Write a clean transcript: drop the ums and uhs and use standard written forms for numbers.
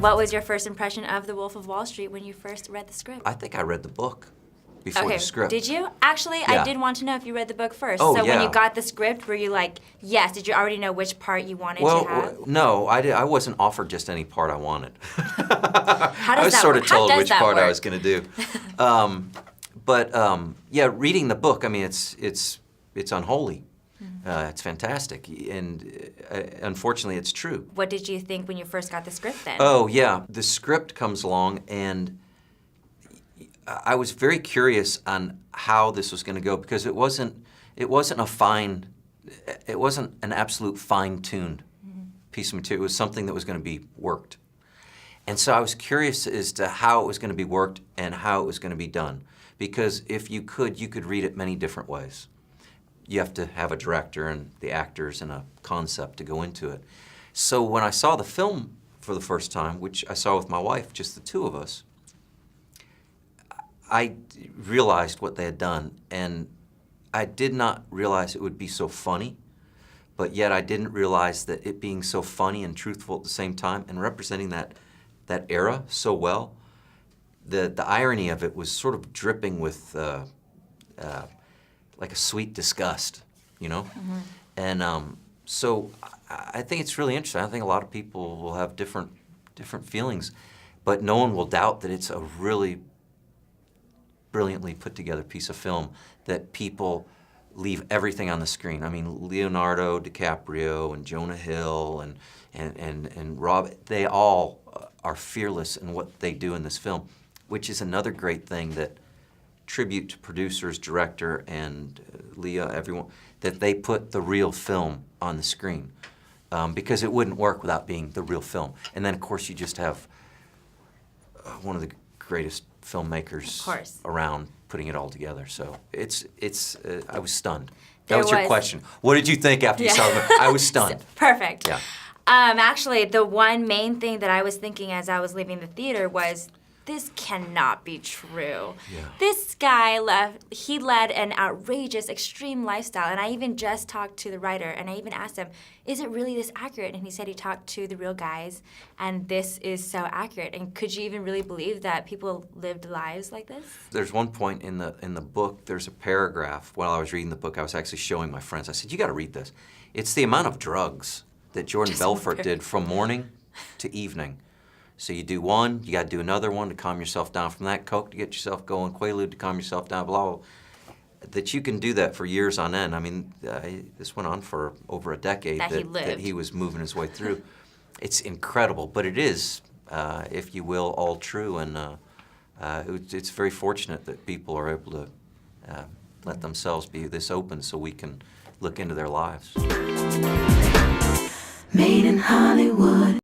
What was your first impression of The Wolf of Wall Street when you first read the script? I think I read the book before the script. Did you? Actually, Yeah. I did want to know if you read the book first. Oh, so yeah. when you got the script, were you like, yes, did you already know which part you wanted to have? Well, no, I wasn't offered just any part I wanted. How does I was that sort of work? How told does which that part I work? was going to do. Yeah, reading the book, I mean, it's unholy. It's fantastic, and unfortunately, it's true. What did you think when you first got the script then? Oh, yeah. The script comes along, and I was very curious on how this was going to go because it wasn't an absolute fine-tuned piece of material. It was something that was going to be worked. And so I was curious as to how it was going to be worked and how it was going to be done. Because if you could read it many different ways. You have to have a director and the actors and a concept to go into it. So when I saw the film for the first time, which I saw with my wife, just the two of us, I realized what they had done, and I did not realize it would be so funny, but yet I didn't realize that it being so funny and truthful at the same time and representing that era so well, the irony of it was sort of dripping with like a sweet disgust, you know? And so I think it's really interesting. I think a lot of people will have different feelings, but no one will doubt that it's a really brilliantly put together piece of film that people leave everything on the screen. I mean, Leonardo DiCaprio and Jonah Hill and Rob, they all are fearless in what they do in this film, which is another great thing that tribute to producers, director, and Leah, everyone, that they put the real film on the screen because it wouldn't work without being the real film. And then, of course, you just have one of the greatest filmmakers around putting it all together. So I was stunned. That was your question. What did you think after you saw it? I was stunned. Perfect. Yeah. Actually, the one main thing that I was thinking as I was leaving the theater was, this cannot be true. Yeah. This guy led an outrageous, extreme lifestyle, and I even just talked to the writer, and I even asked him, is it really this accurate? And he said he talked to the real guys, and this is so accurate. And could you even really believe that people lived lives like this? There's one point in the book, there's a paragraph, while I was reading the book, I was actually showing my friends, I said, you gotta read this. It's the amount of drugs that Jordan Belfort did from morning to evening. So you do one, you got to do another one to calm yourself down from that, Coke to get yourself going, Quaalude to calm yourself down, blah, blah, blah. That you can do that for years on end. I mean, this went on for over a decade that he was moving his way through. It's incredible, but it is, if you will, all true, and it's very fortunate that people are able to let themselves be this open so we can look into their lives. Made in Hollywood.